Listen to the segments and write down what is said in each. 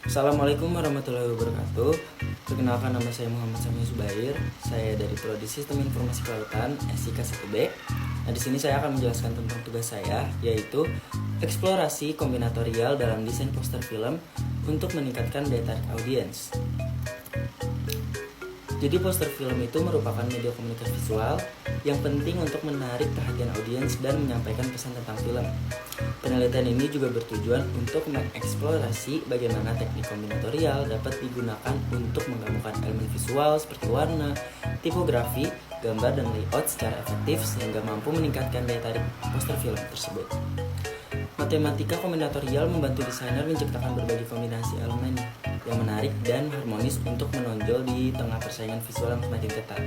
Assalamualaikum warahmatullahi wabarakatuh. Perkenalkan, nama saya Muhammad Sami Zubair. Saya dari Prodi Sistem Informasi Kelautan SIK 1B. Nah, di sini saya akan menjelaskan tentang tugas saya, yaitu eksplorasi kombinatorial dalam desain poster film untuk meningkatkan daya tarik audiens. Jadi poster film itu merupakan media komunikasi visual yang penting untuk menarik perhatian audiens dan menyampaikan pesan tentang film. Penelitian ini juga bertujuan untuk mengeksplorasi bagaimana teknik kombinatorial dapat digunakan untuk menggabungkan elemen visual seperti warna, tipografi, gambar, dan layout secara efektif sehingga mampu meningkatkan daya tarik poster film tersebut. Matematika kombinatorial membantu desainer menciptakan berbagai kombinasi elemen yang menarik dan harmonis untuk menonjol di tengah persaingan visual yang semakin ketat.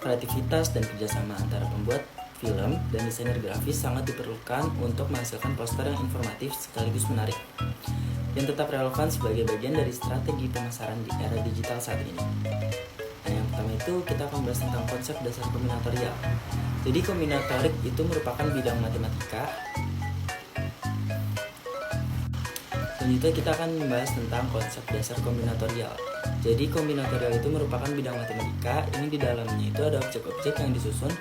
Kreativitas dan kerjasama antara pembuat film dan desainer grafis sangat diperlukan untuk menghasilkan poster yang informatif sekaligus menarik, yang tetap relevan sebagai bagian dari strategi pemasaran di era digital saat ini. Nah, yang pertama itu kita akan bahas tentang konsep dasar kombinatorial. Jadi kombinatorik itu merupakan bidang matematika. Selanjutnya kita akan membahas tentang konsep dasar kombinatorial. Jadi kombinatorial itu merupakan bidang matematika. Ini di dalamnya itu ada objek-objek yang disusun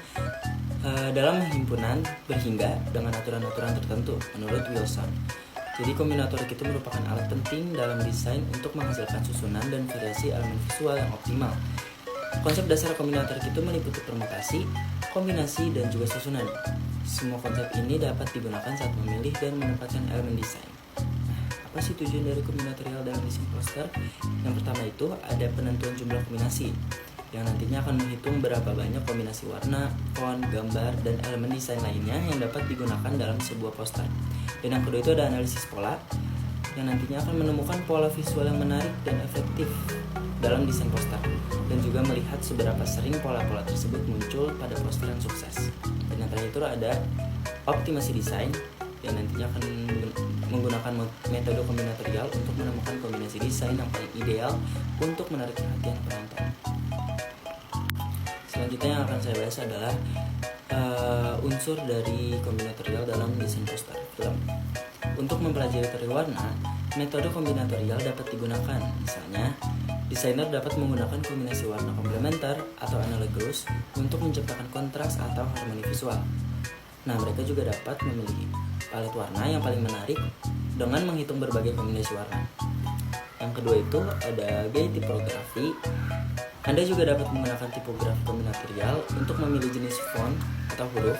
dalam himpunan berhingga dengan aturan-aturan tertentu menurut Wilson. Jadi kombinatorik itu merupakan alat penting dalam desain untuk menghasilkan susunan dan variasi elemen visual yang optimal. Konsep dasar kombinatorik itu meliputi permutasi, kombinasi, dan juga susunan. Semua konsep ini dapat digunakan saat memilih dan menempatkan elemen desain. Apa sih tujuan dari kombinatorial dalam desain poster? Yang pertama itu ada penentuan jumlah kombinasi yang nantinya akan menghitung berapa banyak kombinasi warna, font, gambar, dan elemen desain lainnya yang dapat digunakan dalam sebuah poster. Dan yang kedua itu ada analisis pola yang nantinya akan menemukan pola visual yang menarik dan efektif dalam desain poster, dan juga melihat seberapa sering pola-pola tersebut muncul pada poster yang sukses. Dan yang terakhir itu ada optimasi desain yang nantinya akan menggunakan metode kombinatorial untuk menemukan kombinasi desain yang paling ideal untuk menarik perhatian penonton. Selanjutnya yang akan saya bahas adalah unsur dari kombinatorial dalam desain poster film. Untuk mempelajari teori warna, metode kombinatorial dapat digunakan. Misalnya, desainer dapat menggunakan kombinasi warna komplementer atau analogous untuk menciptakan kontras atau harmoni visual. Nah, mereka juga dapat memilih palet warna yang paling menarik dengan menghitung berbagai kombinasi warna. Yang kedua itu ada gaya tipografi. Anda juga dapat menggunakan tipografi kombinatorial untuk memilih jenis font atau huruf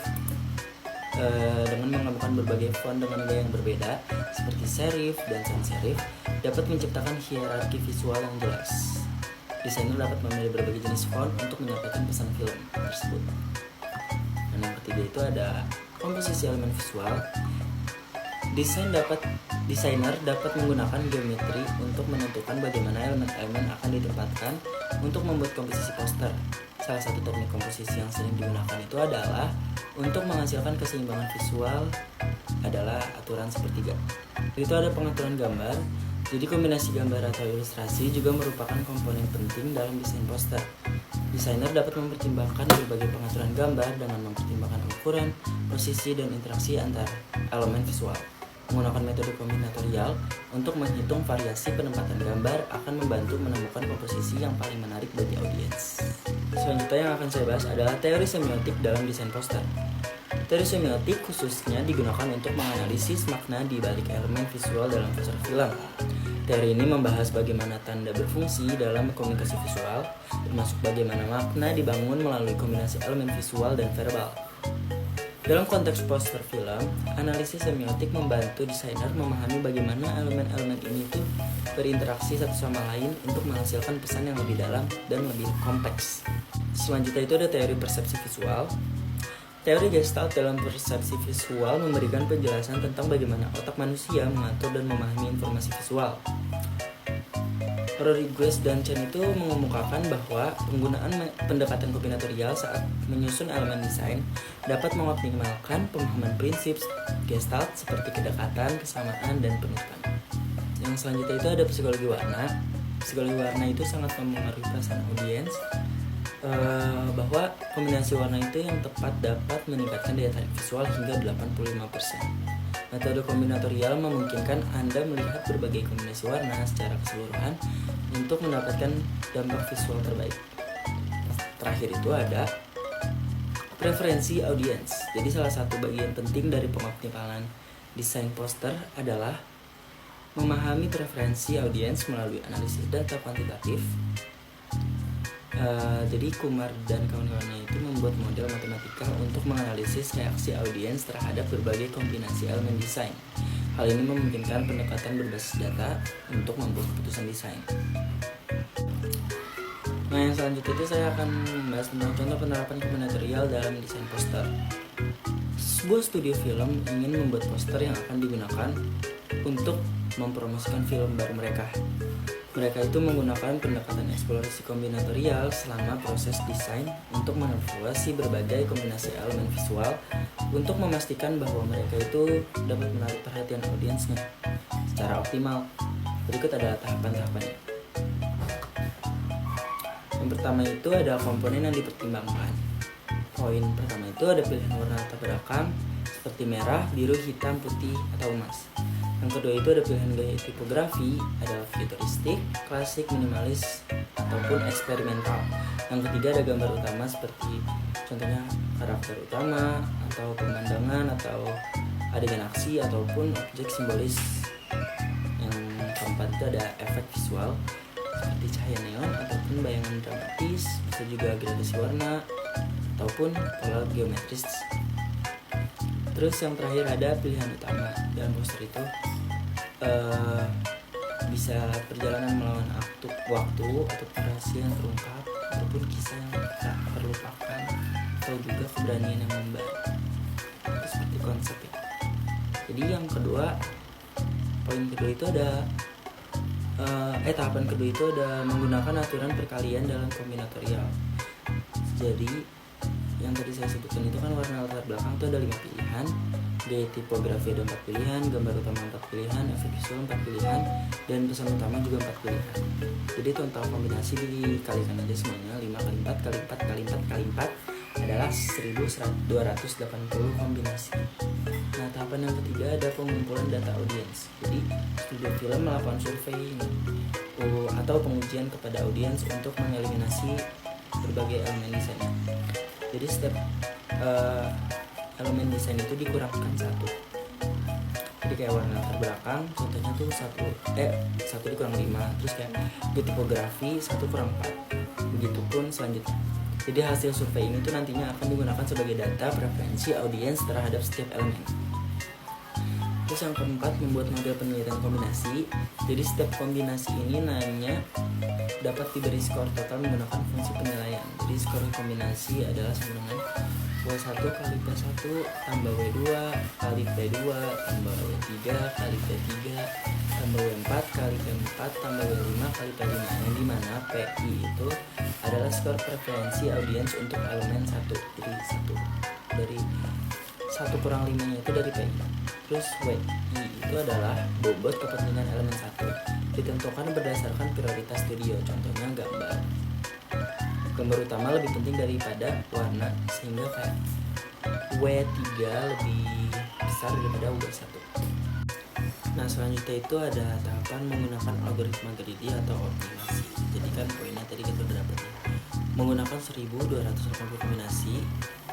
dengan menggabungkan berbagai font dengan gaya yang berbeda seperti serif dan sans serif dapat menciptakan hierarki visual yang jelas. Desainer dapat memilih berbagai jenis font untuk menyampaikan pesan film tersebut. Dan yang ketiga itu ada komposisi elemen visual. Desainer dapat menggunakan geometri untuk menentukan bagaimana elemen-elemen akan ditempatkan untuk membuat komposisi poster. Salah satu teknik komposisi yang sering digunakan itu adalah untuk menghasilkan keseimbangan visual adalah aturan sepertiga. Itu ada pengaturan gambar. Jadi kombinasi gambar atau ilustrasi juga merupakan komponen penting dalam desain poster. Desainer dapat mempertimbangkan berbagai pengaturan gambar dengan mempertimbangkan ukuran, posisi, dan interaksi antar elemen visual. Menggunakan metode kombinatorial untuk menghitung variasi penempatan gambar akan membantu menemukan komposisi yang paling menarik bagi audiens. Selanjutnya yang akan saya bahas adalah teori semiotik dalam desain poster. Teori semiotik khususnya digunakan untuk menganalisis makna di balik elemen visual dalam poster film. Teori ini membahas bagaimana tanda berfungsi dalam komunikasi visual, termasuk bagaimana makna dibangun melalui kombinasi elemen visual dan verbal. Dalam konteks poster film, analisis semiotik membantu desainer memahami bagaimana elemen-elemen ini tuh berinteraksi satu sama lain untuk menghasilkan pesan yang lebih dalam dan lebih kompleks. Selanjutnya itu ada teori persepsi visual. Teori Gestalt dalam persepsi visual memberikan penjelasan tentang bagaimana otak manusia mengatur dan memahami informasi visual. Rodriguez dan Chen itu mengemukakan bahwa penggunaan pendekatan kombinatorial saat menyusun elemen desain dapat mengoptimalkan pemahaman prinsip Gestalt seperti kedekatan, kesamaan, dan penutupan. Yang selanjutnya itu ada psikologi warna. Psikologi warna itu sangat mempengaruhi perasaan audiens, bahwa kombinasi warna itu yang tepat dapat meningkatkan daya tarik visual hingga 85%. Metode kombinatorial memungkinkan Anda melihat berbagai kombinasi warna secara keseluruhan untuk mendapatkan dampak visual terbaik. Terakhir itu ada preferensi audiens. Jadi salah satu bagian penting dari pengoptimalan desain poster adalah memahami preferensi audiens melalui analisis data kuantitatif. Jadi Kumar dan kawan-kawannya itu membuat model matematika untuk menganalisis reaksi audiens terhadap berbagai kombinasi elemen desain. Hal ini memungkinkan pendekatan berbasis data untuk membuat keputusan desain. Nah, yang selanjutnya itu saya akan membahas tentang contoh penerapan kombinatorial dalam desain poster. Sebuah studio film ingin membuat poster yang akan digunakan untuk mempromosikan film baru mereka. Mereka itu menggunakan pendekatan eksplorasi kombinatorial selama proses desain untuk mengevaluasi berbagai kombinasi elemen visual untuk memastikan bahwa mereka itu dapat menarik perhatian audiensnya secara optimal. Berikut adalah tahapan-tahapannya. Yang pertama itu adalah komponen yang dipertimbangkan. Poin pertama itu ada pilihan warna latar belakang seperti merah, biru, hitam, putih, atau emas. Yang kedua itu ada pilihan gaya tipografi, adalah futuristik, klasik, minimalis, ataupun eksperimental. Yang ketiga ada gambar utama seperti contohnya karakter utama, atau pemandangan, atau adegan aksi, ataupun objek simbolis. Yang keempat itu ada efek visual seperti cahaya neon, ataupun bayangan dramatis, bisa juga gradasi warna, ataupun pola geometris. Terus yang terakhir ada pilihan utama dalam poster itu bisa perjalanan melawan waktu atau rahasia yang terungkap ataupun kisah yang tak terlupakan atau juga keberanian yang membaik. Itu seperti konsep ya. Jadi yang kedua, poin kedua itu ada tahapan kedua itu ada menggunakan aturan perkalian dalam kombinatorial. Jadi yang tadi saya sebutkan itu kan warna latar belakang itu ada 5 pilihan, gaya tipografi ada 4 pilihan, gambar utama 4 pilihan, efek visual 4 pilihan, dan pesan utama juga 4 pilihan. Jadi total kombinasi dikalikan aja semuanya, 5 kali 4 kali 4 kali 4 kali 4 adalah 1280 kombinasi. Nah, tahapan yang ketiga ada pengumpulan data audiens. Jadi studio film melakukan survei atau pengujian kepada audiens untuk mengeliminasi berbagai elemen desain. Jadi setiap elemen desain itu dikurangkan satu. Jadi kayak warna latar belakang, contohnya tuh satu dikurang 5. Terus kayak tipografi 1 kurang 4. Begitupun selanjutnya. Jadi hasil survei ini tuh nantinya akan digunakan sebagai data preferensi audiens terhadap setiap elemen. Terus yang keempat, membuat model penelitian kombinasi. Jadi setiap kombinasi ini nanya dapat diberi skor total menggunakan fungsi penilaian. Jadi skor kombinasi adalah sama dengan W1 kali P1 tambah W2 kali P2 tambah W3 kali P3 tambah W4 kali P4 tambah W5 kali P5, yang dimana PI itu adalah skor preferensi audiens untuk elemen 1. Jadi 1 dari 1 kurang 5 nya itu dari PI. Terus WI itu adalah bobot kepentingan elemen 1, ditentukan berdasarkan prioritas studio. Contohnya gambar utama lebih penting daripada warna, sehingga kayak W3 lebih besar daripada W1. Nah, selanjutnya itu ada tahapan menggunakan algoritma greedy atau optimasi. Jadi kan poinnya tadi kita udah dapat menggunakan 1280 kombinasi.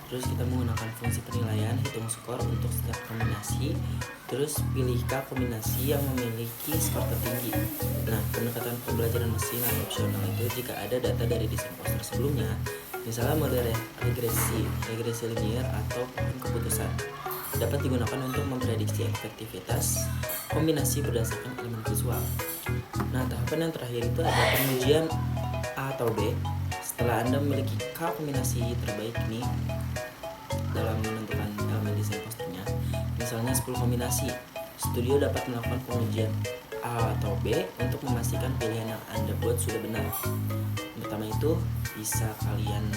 Terus kita menggunakan fungsi penilaian, hitung skor untuk setiap kombinasi. Terus pilihkah kombinasi yang memiliki skor tertinggi. Nah, pendekatan pembelajaran mesin atau opsional itu jika ada data dari desain poster sebelumnya, misalnya model regresi linier atau pohon keputusan, dapat digunakan untuk memprediksi efektivitas kombinasi berdasarkan elemen visual. Nah, tahapan yang terakhir itu ada pengujian A atau B. Setelah Anda memiliki K kombinasi terbaik ini dalam menentukan elemen desain posternya, misalnya 10 kombinasi, studio dapat melakukan pengujian A atau B untuk memastikan pilihan yang Anda buat sudah benar. Pertama itu bisa kalian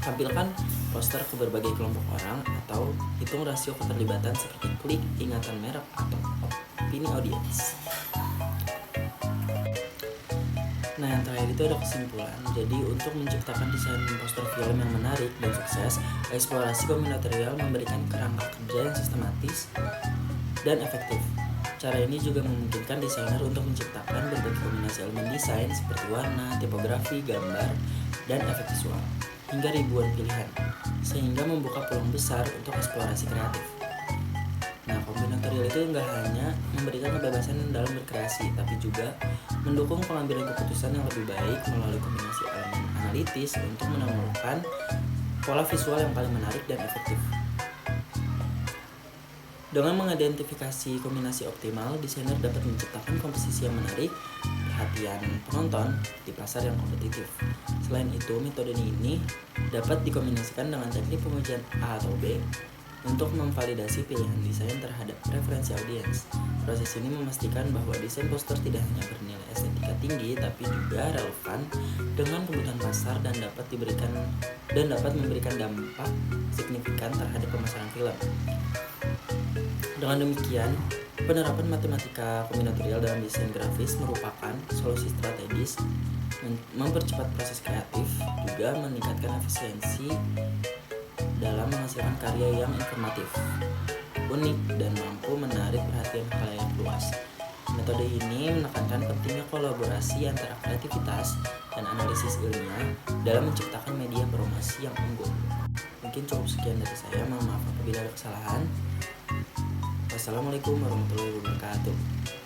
tampilkan poster ke berbagai kelompok orang atau hitung rasio keterlibatan seperti klik, ingatan merek, atau opini audiens. Nah, yang terakhir itu ada kesimpulan. Jadi untuk menciptakan desain poster film yang menarik dan sukses, eksplorasi kombinatorial memberikan kerangka kerja yang sistematis dan efektif. Cara ini juga memungkinkan desainer untuk menciptakan berbagai kombinasi elemen desain seperti warna, tipografi, gambar, dan efek visual, hingga ribuan pilihan, sehingga membuka peluang besar untuk eksplorasi kreatif. Nah, kombinatorial itu nggak hanya memberikan kebebasan dalam berkreasi, tapi juga mendukung pengambilan keputusan yang lebih baik melalui kombinasi elemen analitis untuk menemukan pola visual yang paling menarik dan efektif. Dengan mengidentifikasi kombinasi optimal, desainer dapat menciptakan komposisi yang menarik perhatian penonton di pasar yang kompetitif. Selain itu, metode ini dapat dikombinasikan dengan teknik pengujian A atau B untuk memvalidasi pilihan desain terhadap preferensi audiens. Proses ini memastikan bahwa desain poster tidak hanya bernilai estetika tinggi, tapi juga relevan dengan kebutuhan pasar dan dapat memberikan dampak signifikan terhadap pemasaran film. Dengan demikian, penerapan matematika kombinatorial dalam desain grafis merupakan solusi strategis mempercepat proses kreatif, juga meningkatkan efisiensi dalam menghasilkan karya yang informatif, unik, dan mampu menarik perhatian khalayak luas. Metode ini menekankan pentingnya kolaborasi antara kreativitas dan analisis ilmiah dalam menciptakan media promosi yang unggul. Mungkin cukup sekian dari saya, mohon maaf apabila ada kesalahan. Wassalamualaikum warahmatullahi wabarakatuh.